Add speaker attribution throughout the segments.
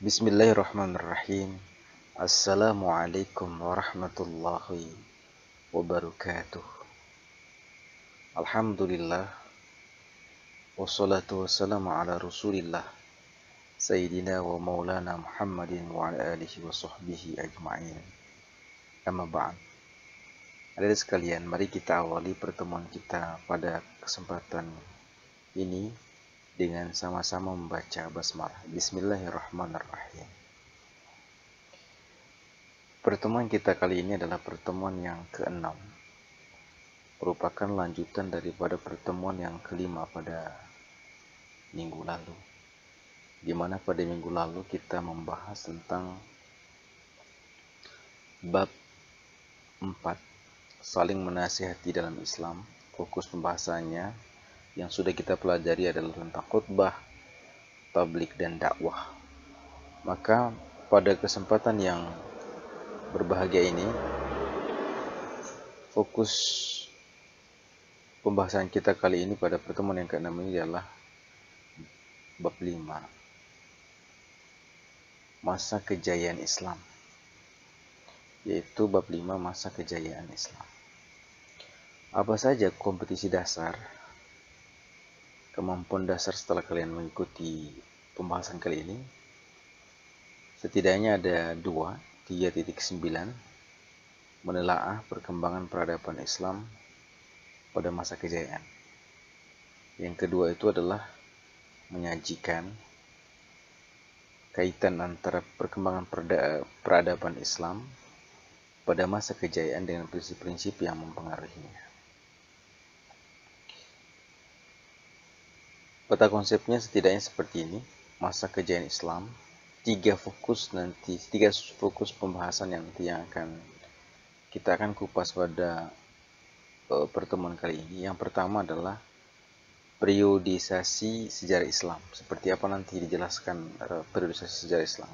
Speaker 1: Bismillahirrahmanirrahim. Assalamualaikum warahmatullahi wabarakatuh. Alhamdulillah. Wassalatu wassalamu ala rasulillah Sayyidina wa maulana Muhammadin wa ala alihi wa sahbihi ajma'in. Amma ba'd. Hadirin sekalian, mari kita awali pertemuan kita pada kesempatan ini dengan sama-sama membaca basmalah. Bismillahirrahmanirrahim. Pertemuan kita kali ini adalah pertemuan yang ke-6, merupakan lanjutan daripada pertemuan yang ke-5 pada minggu lalu, di mana pada minggu lalu kita membahas tentang bab 4, saling menasihati dalam Islam. Fokus pembahasannya yang sudah kita pelajari adalah tentang khutbah, tabligh, dan dakwah. Maka pada kesempatan yang berbahagia ini, fokus pembahasan kita kali ini pada pertemuan yang ke-6 ini adalah bab 5, masa kejayaan Islam, yaitu bab 5, masa kejayaan Islam. Apa saja kompetisi dasar, kemampuan dasar setelah kalian mengikuti pembahasan kali ini? Setidaknya ada 3.9, menelaah perkembangan peradaban Islam pada masa kejayaan. Yang kedua itu adalah menyajikan kaitan antara perkembangan peradaban Islam pada masa kejayaan dengan prinsip-prinsip yang mempengaruhinya. Peta konsepnya setidaknya seperti ini: masa kejayaan Islam, tiga fokus pembahasan yang kita akan kupas pada pertemuan kali ini. Yang pertama adalah periodisasi sejarah Islam, seperti apa nanti dijelaskan periodisasi sejarah Islam.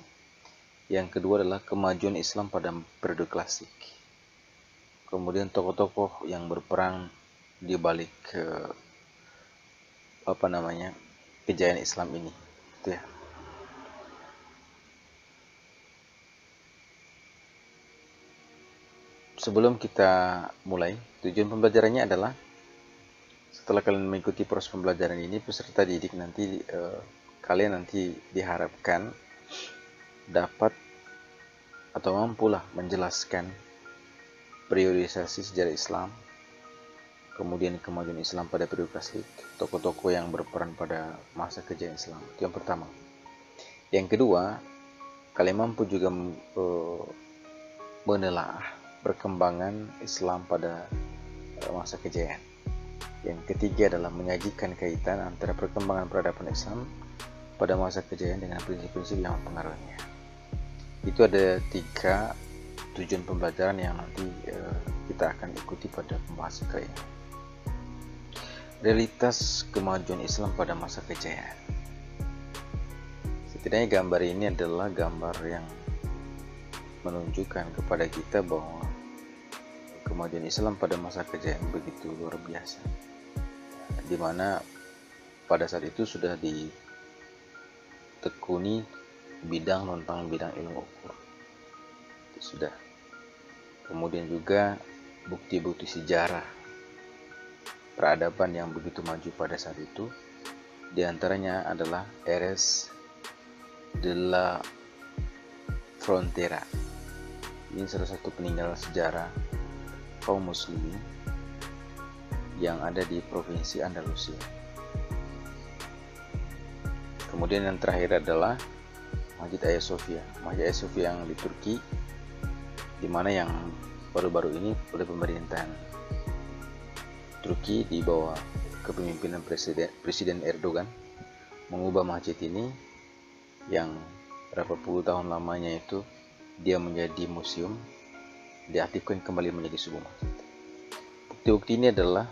Speaker 1: Yang kedua adalah kemajuan Islam pada periode klasik, kemudian tokoh-tokoh yang berperang di balik kejayaan Islam ini, gitu ya. Sebelum kita mulai, tujuan pembelajarannya adalah setelah kalian mengikuti proses pembelajaran ini, peserta didik nanti kalian nanti diharapkan dapat atau mampulah menjelaskan periodisasi sejarah Islam, kemudian kemajuan Islam pada periode klasik, tokoh-tokoh yang berperan pada masa kejayaan Islam. Itu yang pertama. Yang kedua, kalian mampu juga menelaah perkembangan Islam pada masa kejayaan. Yang ketiga adalah menyajikan kaitan antara perkembangan peradaban Islam pada masa kejayaan dengan prinsip-prinsip yang mempengaruhinya. Itu ada 3 tujuan pembelajaran yang nanti kita akan ikuti pada pembahasan kali ini. Realitas kemajuan Islam pada masa kejayaan. Setidaknya gambar ini adalah gambar yang menunjukkan kepada kita bahwa kemajuan Islam pada masa kejayaan begitu luar biasa, di mana pada saat itu sudah ditekuni tentang bidang ilmu ukur, itu sudah. Kemudian juga bukti-bukti sejarah peradaban yang begitu maju pada saat itu, diantaranya adalah Heres de la Frontera. Ini salah satu peninggalan sejarah kaum muslimin yang ada di provinsi Andalusia. Kemudian yang terakhir adalah Masjid Hagia Sophia. Masjid Hagia Sophia yang di Turki, di mana yang baru-baru ini oleh pemerintahan Turki di bawah kepemimpinan Presiden Erdogan mengubah masjid ini yang berapa puluh tahun lamanya itu dia menjadi museum, diaktifkan kembali menjadi sebuah masjid. Bukti-bukti ini adalah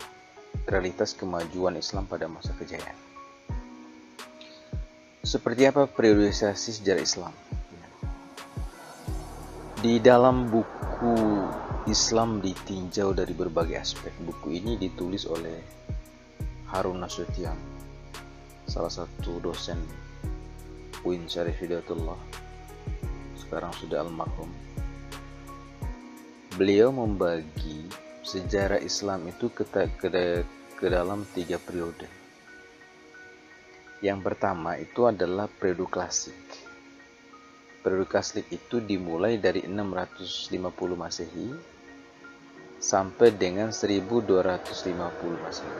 Speaker 1: realitas kemajuan Islam pada masa kejayaan. Seperti apa periodisasi sejarah Islam? Di dalam buku Islam ditinjau dari berbagai aspek. Buku ini ditulis oleh Harun Nasution, salah satu dosen UIN Syarif Hidayatullah, sekarang sudah almarhum, beliau membagi sejarah Islam itu ke dalam 3 periode. Yang pertama itu adalah periode klasik. Periode klasik itu dimulai dari 650 Masehi sampai dengan 1250 Masehi.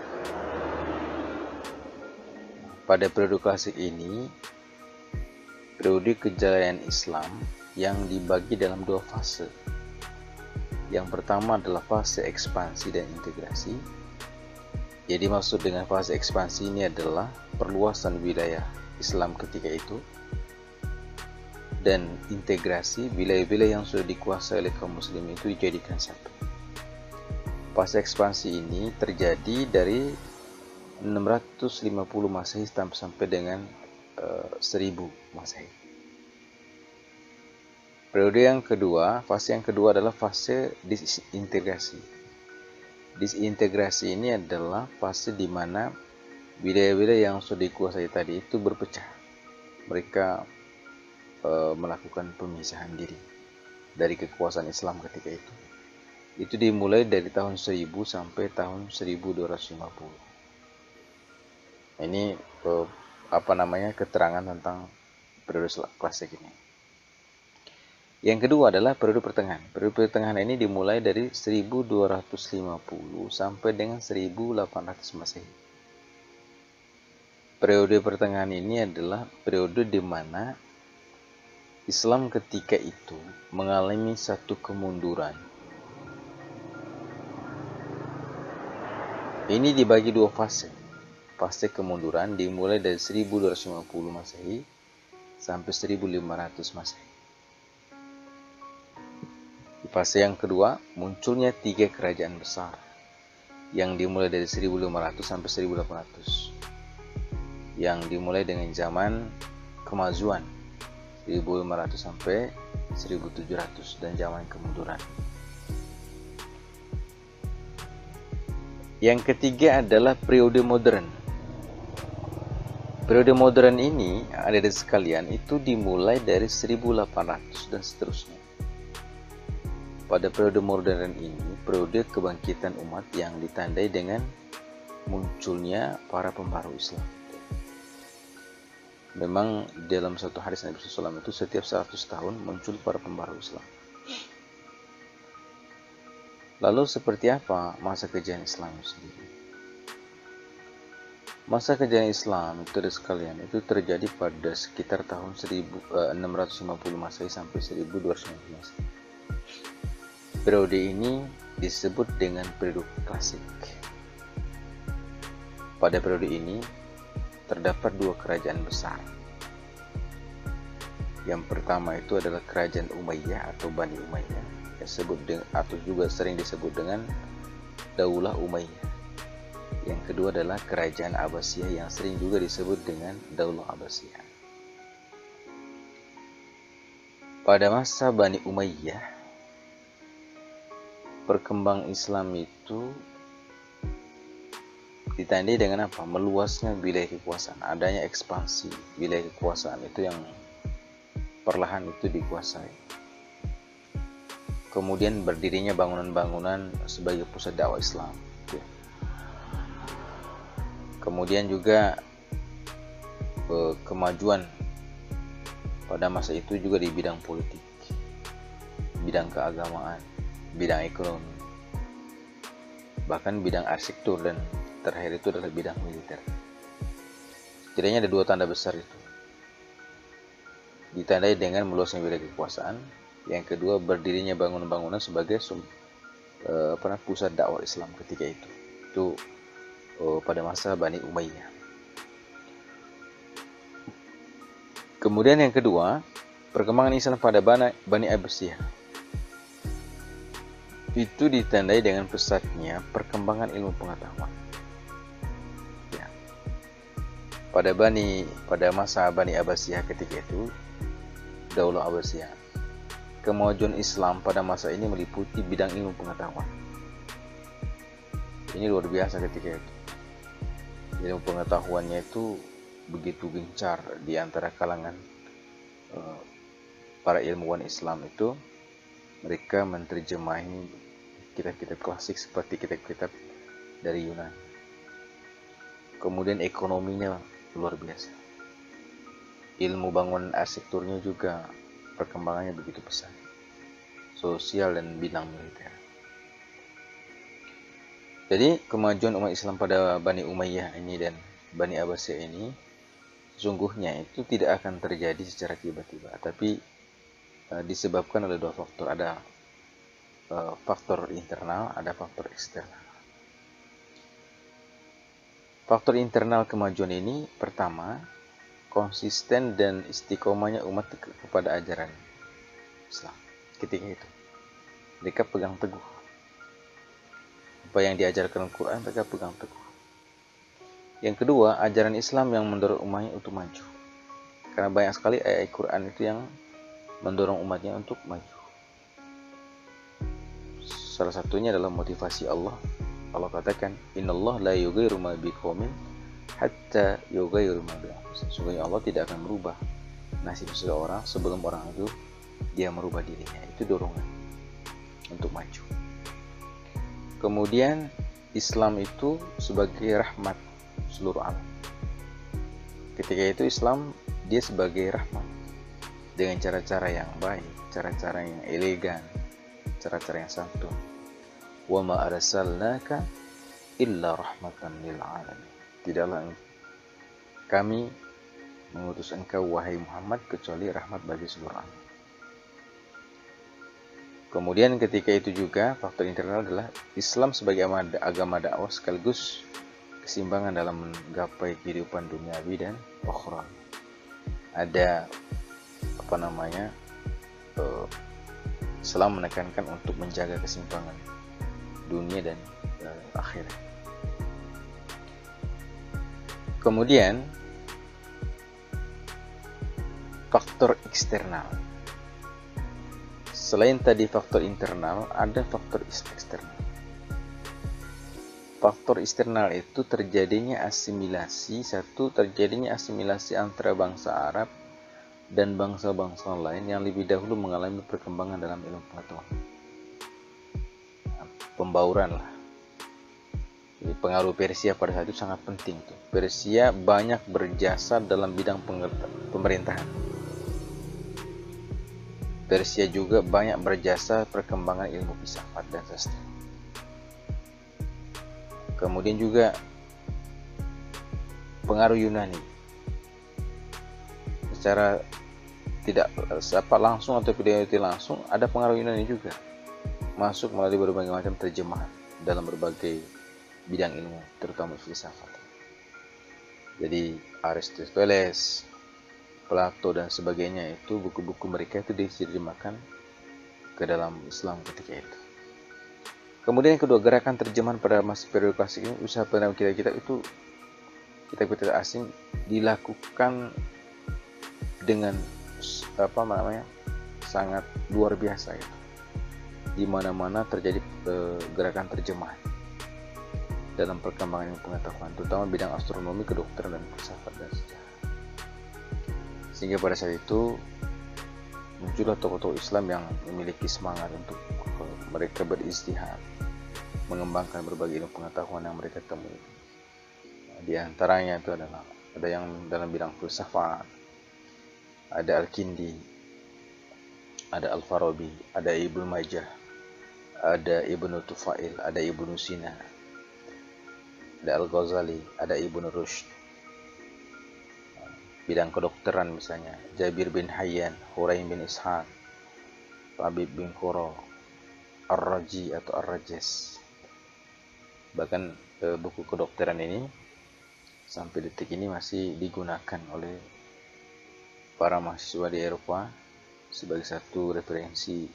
Speaker 1: Pada periode klasik ini, periode kejayaan Islam yang dibagi dalam 2 fase. Yang pertama adalah fase ekspansi dan integrasi. Jadi maksud dengan fase ekspansi ini adalah perluasan wilayah Islam ketika itu, dan integrasi wilayah-wilayah yang sudah dikuasai oleh kaum muslim itu dijadikan satu. Fase ekspansi ini terjadi dari 650 Masehi sampai dengan 1000 Masehi. Periode yang kedua, fase yang kedua adalah fase disintegrasi. Disintegrasi ini adalah fase di mana wilayah-wilayah yang sudah dikuasai tadi itu berpecah. Mereka melakukan pemisahan diri dari kekuasaan Islam ketika itu. Itu dimulai dari tahun 1000 sampai tahun 1250. Ini keterangan tentang periode klasik ini. Yang kedua adalah periode pertengahan. Periode pertengahan ini dimulai dari 1250 sampai dengan 1800 Masehi. Periode pertengahan ini adalah periode di mana Islam ketika itu mengalami satu kemunduran. Ini dibagi 2 fase. Fase kemunduran dimulai dari 1250 Masehi sampai 1500 Masehi. Di fase yang kedua, munculnya 3 kerajaan besar yang dimulai dari 1500 sampai 1800. Yang dimulai dengan zaman kemajuan 1500 sampai 1700 dan zaman kemunduran. Yang ketiga adalah periode modern. Periode modern ini, adik-adik sekalian, itu dimulai dari 1800 dan seterusnya. Pada periode modern ini, periode kebangkitan umat yang ditandai dengan munculnya para pembaru Islam. Memang dalam satu hadis Nabi SAW itu setiap 100 tahun muncul para pembaru Islam. Lalu seperti apa masa kejayaan Islam sendiri? Masa kejayaan Islam itu adik sekalian itu terjadi pada sekitar tahun 650 Masehi sampai 1250 Masehi. Periode ini disebut dengan periode klasik. Pada periode ini terdapat 2 kerajaan besar. Yang pertama itu adalah kerajaan Umayyah atau Bani Umayyah, atau juga sering disebut dengan Daulah Umayyah. Yang kedua adalah kerajaan Abbasiyah yang sering juga disebut dengan Daulah Abbasiyah. Pada masa Bani Umayyah, perkembangan Islam itu ditandai dengan apa? Meluasnya wilayah kekuasaan, adanya ekspansi wilayah kekuasaan itu yang perlahan itu dikuasai. Kemudian berdirinya bangunan-bangunan sebagai pusat dakwah Islam. Kemudian juga kemajuan pada masa itu juga di bidang politik, bidang keagamaan, bidang ekonomi, bahkan bidang arsitektur, dan terakhir itu adalah bidang militer. Setidaknya ada 2 tanda besar itu. Ditandai dengan meluasnya wilayah kekuasaan. Yang kedua, berdirinya bangunan-bangunan sebagai pusat dakwah Islam ketika itu. Itu pada masa Bani Umayyah. Kemudian yang kedua, perkembangan Islam pada Bani Abbasiyah. Itu ditandai dengan pesatnya perkembangan ilmu pengetahuan. Ya. Pada masa Bani Abbasiyah ketika itu, Daulah Abbasiyah, kemajuan Islam pada masa ini meliputi bidang ilmu pengetahuan. Ini luar biasa ketika itu. Ilmu pengetahuannya itu begitu gencar di antara kalangan para ilmuwan Islam itu mereka menerjemahi kitab-kitab klasik seperti kitab-kitab dari Yunani. Kemudian ekonominya luar biasa. Ilmu bangunan arsitekturnya juga perkembangannya begitu pesat. Sosial dan bidang militer. Jadi kemajuan umat Islam pada Bani Umayyah ini dan Bani Abbasiyah ini sesungguhnya itu tidak akan terjadi secara tiba-tiba, tapi disebabkan oleh dua faktor. Ada faktor internal, ada faktor eksternal. Faktor internal kemajuan ini pertama, konsisten dan istiqomahnya umat kepada ajaran Islam. Ketika itu mereka pegang teguh apa yang diajarkan Al-Quran, mereka pegang teguh. Yang kedua, ajaran Islam yang mendorong umatnya untuk maju, karena banyak sekali ayat Al-Quran itu yang mendorong umatnya untuk maju. Salah satunya adalah motivasi Allah. Allah katakan, Innallah la yughayyiru ma biqaumin hatta yughayyiru ma bi anfusihim. Sesungguhnya Allah tidak akan merubah nasib seseorang sebelum orang itu dia merubah dirinya. Itu dorongan untuk maju. Kemudian Islam itu sebagai rahmat seluruh alam. Ketika itu Islam dia sebagai rahmat dengan cara-cara yang baik, cara-cara yang elegan, cara-cara yang santun. Wa ma arsalnaka illa rahmatan lil alamin. Tidaklah kami mengutus engkau wahai Muhammad kecuali rahmat bagi seluruh alam. Kemudian ketika itu juga faktor internal adalah Islam sebagai agama dakwah sekaligus keseimbangan dalam menggapai kehidupan duniawi dan ukhrawi. Ada Islam menekankan untuk menjaga keseimbangan dunia dan akhirat. Kemudian faktor eksternal. Selain tadi faktor internal, ada faktor eksternal. Faktor eksternal itu terjadinya asimilasi antara bangsa Arab dan bangsa-bangsa lain yang lebih dahulu mengalami perkembangan dalam ilmu pengetahuan. Pembauran lah. Jadi pengaruh Persia pada saat itu sangat penting tuh. Persia banyak berjasa dalam bidang pemerintahan. Persia juga banyak berjasa perkembangan ilmu filsafat dan sastra. Kemudian juga pengaruh Yunani. Secara tidak langsung atau tidak langsung ada pengaruh Yunani juga. Masuk melalui berbagai macam terjemahan dalam berbagai bidang ilmu, terutama filsafat. Jadi Aristoteles, Plato dan sebagainya itu buku-buku mereka itu diterjemahkan ke dalam Islam ketika itu. Kemudian yang kedua, gerakan terjemahan pada masa periode klasik ini, usaha penerapan kitab-kitab itu kitab-kitab asing dilakukan dengan sangat luar biasa gitu. Di mana-mana terjadi gerakan terjemahan dalam perkembangan ilmu pengetahuan, terutama bidang astronomi, kedokteran dan filsafat dan sejarah. Sehingga pada saat itu muncullah tokoh-tokoh Islam yang memiliki semangat untuk mereka beristihad, mengembangkan berbagai ilmu pengetahuan yang mereka temui. Di antaranya itu adalah ada yang dalam bidang filsafat, ada Al-Kindi, ada Al-Farabi, ada Ibnu Majah, ada Ibnu Tufail, ada Ibnu Sina, ada Al-Ghazali, ada Ibnu Rushd. Bidang kedokteran misalnya Jabir bin Hayyan, Huraim bin Ishaq, Tabib bin Qura, Ar-Raji atau Ar-Rajes. Bahkan buku kedokteran ini sampai detik ini masih digunakan oleh para mahasiswa di Eropa sebagai satu referensi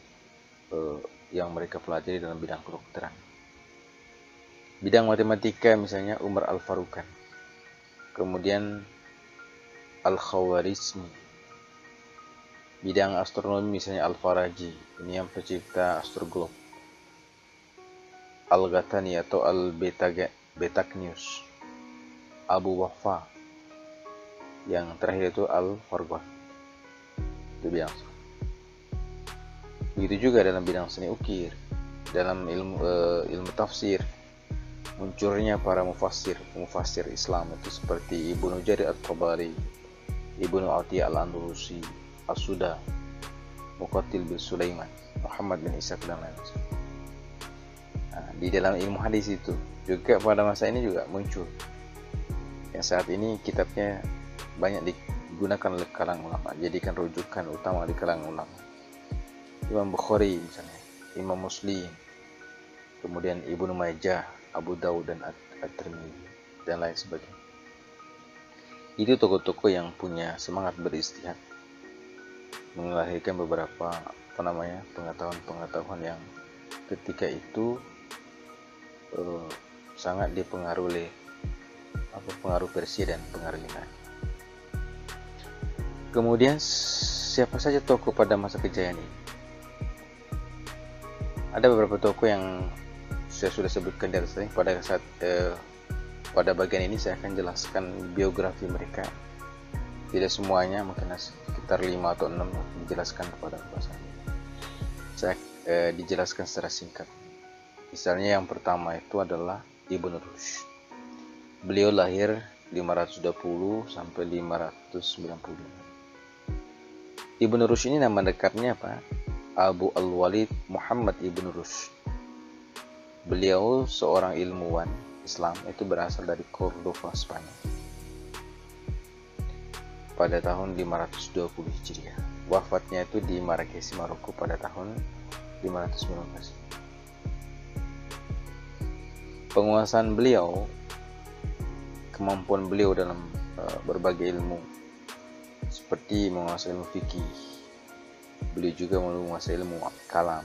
Speaker 1: yang mereka pelajari dalam bidang kedokteran. Bidang matematika misalnya Umar Al-Faruqan, kemudian Al-Khawarizmi. Bidang astronomi misalnya Al-Faraji, ini yang pencipta astroglobe. Al-Ghatani atau Al-Betaknius, Abu Wafa, yang terakhir itu Al-Farghani. Itu bidang. Begitu juga dalam bidang seni ukir, dalam ilmu tafsir, munculnya para mufassir Islam itu seperti Ibnu Jarir At-Tabari, Ibnu Atiyah Al-Andalusi, As-Suda, Muqatil bin Sulaiman, Muhammad bin Ishaq dan lain-lain. Nah, di dalam ilmu hadis itu juga pada masa ini juga muncul yang saat ini kitabnya banyak digunakan oleh kalangan ulama, jadikan rujukan utama di kalangan ulama. Imam Bukhari misalnya, Imam Muslim, kemudian Ibnu Majah, Abu Dawud dan At-Tirmidzi dan lain sebagainya. Itu tokoh-tokoh yang punya semangat beristihad, melahirkan beberapa pengetahuan yang ketika itu sangat dipengaruhi oleh pengaruh Persia dan pengaruh Yunani. Kemudian siapa saja tokoh pada masa kejayaan ini? Ada beberapa tokoh yang saya sudah sebutkan di atas. Pada bagian ini saya akan jelaskan biografi mereka. Tidak semuanya, mungkin sekitar 5 atau 6 dijelaskan kepada saya. Saya dijelaskan secara singkat. Misalnya yang pertama itu adalah Ibnu Rushd. Beliau lahir 520 sampai 595. Ibnu Rushd ini nama lengkapnya apa? Abu Al-Walid Muhammad Ibnu Rushd. Beliau seorang ilmuwan Islam, itu berasal dari Cordova, Spanyol. Pada tahun 520 Hijriah. Wafatnya itu di Marrakesh, Maroko pada tahun 515. Penguasaan beliau, kemampuan beliau dalam berbagai ilmu, seperti menguasai ilmu fikih, beliau juga menguasai ilmu kalam,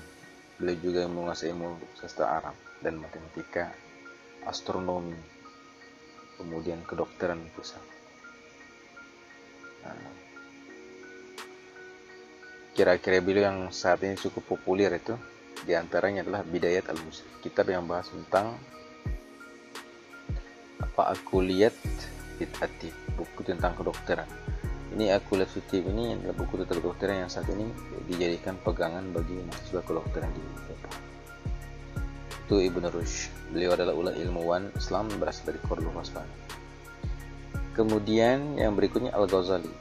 Speaker 1: beliau juga menguasai ilmu sastra Arab dan matematika, astronomi, kemudian kedokteran pusat. Kira-kira beliau yang saat ini cukup populer itu diantaranya adalah Bidayat Al-Musri, kitab yang bahas tentang Al-Kulliyat Fit Atib, buku tentang kedokteran. Ini Al-Kulliyat Fit Atib ini adalah buku tentang kedokteran yang saat ini dijadikan pegangan bagi mahasiswa kedokteran di Eropa. Itu Ibnu Rushd. Beliau adalah ilmuwan Islam berasal dari Cordova, Spanyol. Kemudian yang berikutnya Al-Ghazali.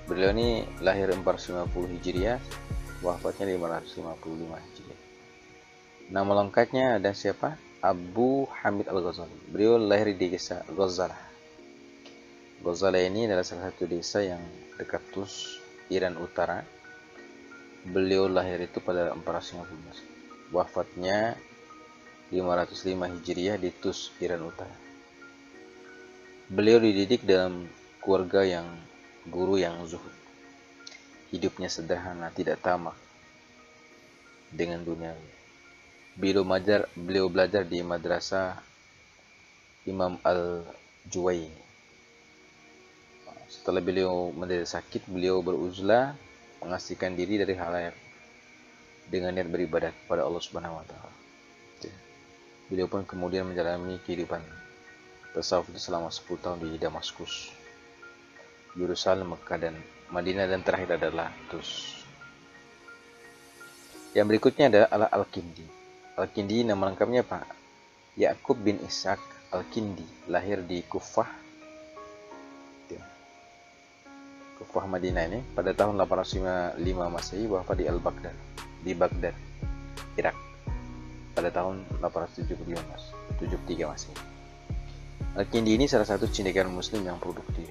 Speaker 1: Beliau ini lahir 450 Hijriah, wafatnya 555 Hijriah. Nama lengkapnya ada siapa? Abu Hamid Al-Ghazali. Beliau lahir di desa Ghazalah. Ghazalah ini adalah salah satu desa yang dekat Tus, Iran Utara. Beliau lahir itu pada 415. Wafatnya 505 Hijriah di Tus, Iran Utara. Beliau dididik dalam keluarga yang guru yang zuhud. Hidupnya sederhana, tidak tamak dengan dunia. Beliau belajar di madrasah Imam Al-Juwayni. Setelah beliau menderita sakit, beliau beruzlah, mengasihkan diri dari halayak dengan niat beribadah kepada Allah Subhanahu wa taala. Beliau pun kemudian menjalani kehidupan tasawuf selama 10 tahun di Damaskus, Yerusalem, Mekah dan Madinah, dan terakhir adalah Tus. Yang berikutnya adalah Al-Kindi. Al-Kindi nama lengkapnya Pak Ya'qub bin Ishaq Al-Kindi, lahir di Kufah Madinah ini pada tahun 805 Masehi, wafat di Al-Baghdad, di Baghdad, Irak pada tahun 873 Masehi. Al-Kindi ini salah satu cendekiawan muslim yang produktif.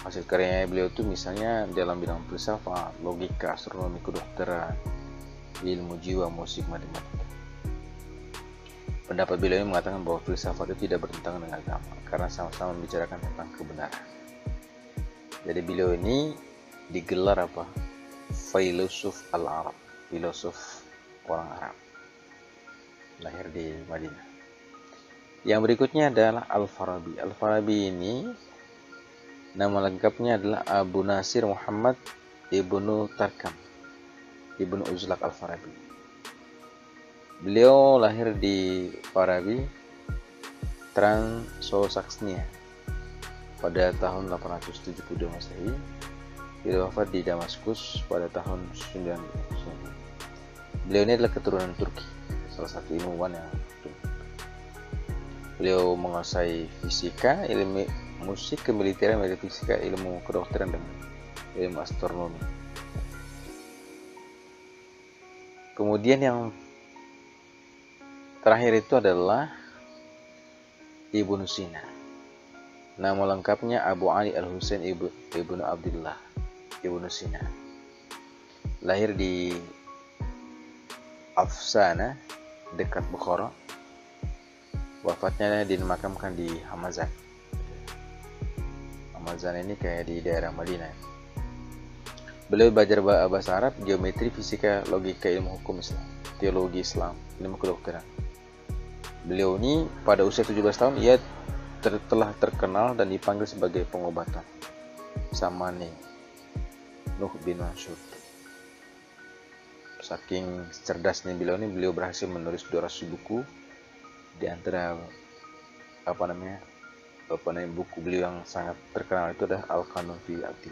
Speaker 1: Hasil karyanya beliau itu misalnya dalam bidang filsafat, logika, astronomi, kedokteran, ilmu jiwa, musik, matematika. Pendapat beliau ini mengatakan bahwa filsafat itu tidak bertentangan dengan agama karena sama-sama membicarakan tentang kebenaran. Jadi beliau ini digelar apa? Filosof al-Arab, filosof orang Arab. Lahir di Madinah. Yang berikutnya adalah Al-Farabi. Al-Farabi ini nama lengkapnya adalah Abu Nasir Muhammad Ibnu Tarkam Ibnu Uzlaq Al-Farabi. Beliau lahir di Farabi, Transosaksnia pada tahun 872 Masehi, Beliau wafat di Damaskus pada tahun 9. Beliau ini adalah keturunan Turki, salah satu ilmuwan yang beliau menguasai fisika, ilmu musik, kemiliteran, metafisika, ilmu kedokteran, dan ilmu astronomi. Kemudian yang terakhir itu adalah Ibnu Sina. Nama lengkapnya Abu Ali Al-Husain Ibnu Abdullah Ibnu Sina. Lahir di Afsana, dekat Bukhara. Wafatnya dimakamkan di Hamazan. Hamazan ini kayak di daerah Madinah. Beliau belajar bahasa Arab, geometri, fisika, logika, ilmu hukum Islam, teologi Islam, ilmu kedokteran. Beliau ini pada usia 17 tahun ia telah terkenal dan dipanggil sebagai pengobatan Samani Nuh bin Mansur. Saking cerdasnya beliau ini, beliau berhasil menulis 200 buku. Di antara buku beliau yang sangat terkenal itu adalah Al-Qanun fi Aqdi,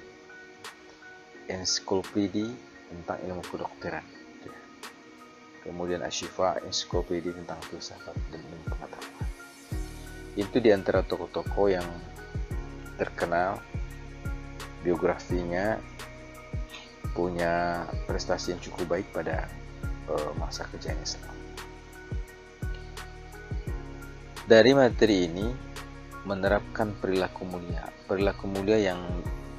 Speaker 1: ensiklopedi tentang ilmu kedokteran. Kemudian Asy-Syifa, ensiklopedi tentang filsafat dan ilmu pengetahuan. Itu di antara tokoh-tokoh yang terkenal, biografinya punya prestasi yang cukup baik pada masa kejayaan Islam. Dari materi ini menerapkan perilaku mulia yang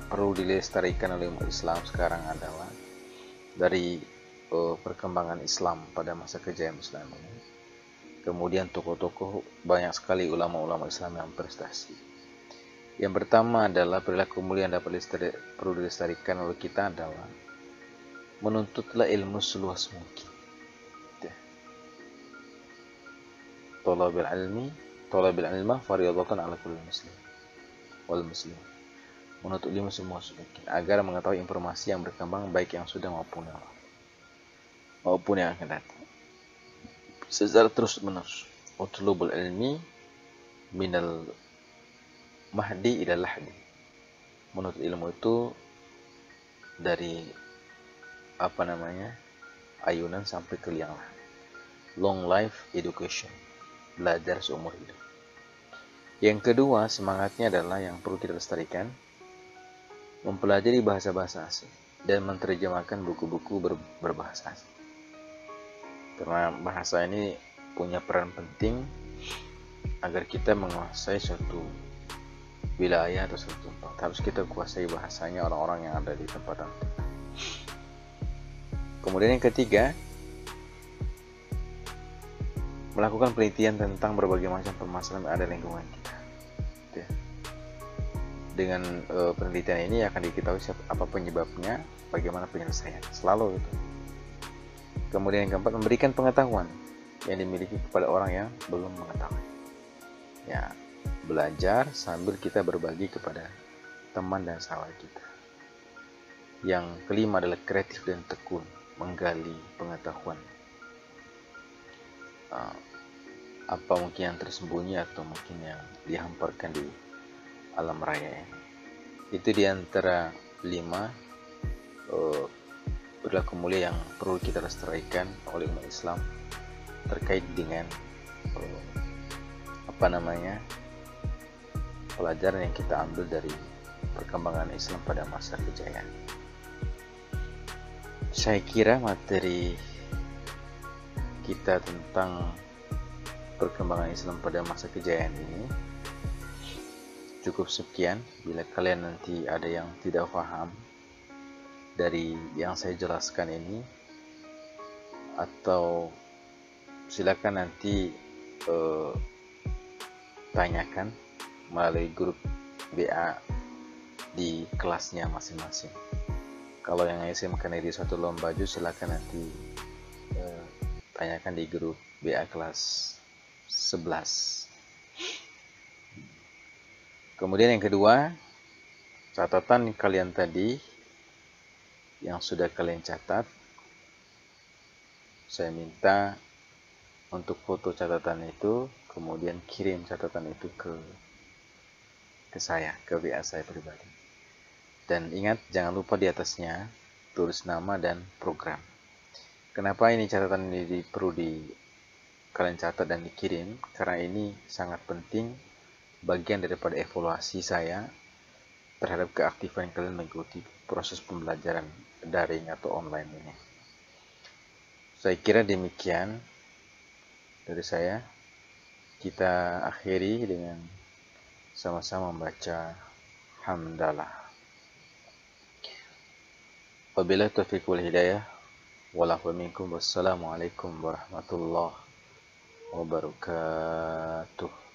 Speaker 1: perlu dilestarikan oleh umat Islam sekarang adalah dari perkembangan Islam pada masa kejayaan Islam ini. Kemudian tokoh-tokoh, banyak sekali ulama-ulama Islam yang berprestasi. Yang pertama adalah perilaku mulia yang perlu dilestarikan oleh kita adalah menuntutlah ilmu seluas mungkin. Thalabil ilmi fardhatun 'ala kulli muslim wal muslim. Menuntut ilmu semua mungkin agar mengetahui informasi yang berkembang, baik yang sudah maupun yang akan datang, secara terus-menerus. Utlubul ilmi minal mahdi ila lahdi. Menuntut ilmu itu dari ayunan sampai ke liang lahat. Long life education, belajar seumur hidup. Yang kedua, semangatnya adalah yang perlu kita lestarikan, mempelajari bahasa-bahasa asing dan menerjemahkan buku-buku berbahasa asing. Karena bahasa ini punya peran penting agar kita menguasai suatu wilayah atau suatu tempat. Harus kita kuasai bahasanya orang-orang yang ada di tempat itu. Kemudian yang ketiga, melakukan penelitian tentang berbagai macam permasalahan yang ada di lingkungan kita. Dengan penelitian ini akan diketahui apa penyebabnya, bagaimana penyelesaian. Selalu itu. Kemudian yang keempat, memberikan pengetahuan yang dimiliki kepada orang yang belum mengetahui. Ya, belajar sambil kita berbagi kepada teman dan sahabat kita. Yang kelima adalah kreatif dan tekun, menggali pengetahuan. Apa mungkin yang tersembunyi atau mungkin yang dihamparkan di alam raya ini. Itu diantara 5 perilaku mulia yang perlu kita lestarikan oleh umat Islam terkait dengan pelajaran yang kita ambil dari perkembangan Islam pada masa kejayaan. Saya kira materi kita tentang perkembangan Islam pada masa kejayaan ini cukup sekian. Bila kalian nanti ada yang tidak paham dari yang saya jelaskan ini, atau silakan nanti tanyakan melalui grup WA di kelasnya masing-masing. Kalau yang SMK Negeri 1 Lombaju, silakan nanti tanyakan di grup WA kelas 11. Kemudian yang kedua, catatan kalian tadi yang sudah kalian catat, saya minta untuk foto catatan itu, kemudian kirim catatan itu ke saya, ke WA saya pribadi. Dan ingat, jangan lupa di atasnya tulis nama dan program. Kenapa ini catatan ini perlu kalian catat dan dikirim? Karena ini sangat penting, bagian daripada evaluasi saya terhadap keaktifan kalian mengikuti proses pembelajaran daring atau online ini. Saya kira demikian dari saya. Kita akhiri dengan sama-sama membaca hamdalah. Wabillahi taufiq wal hidayah. Wassalamualaikum warahmatullahi wabarakatuh.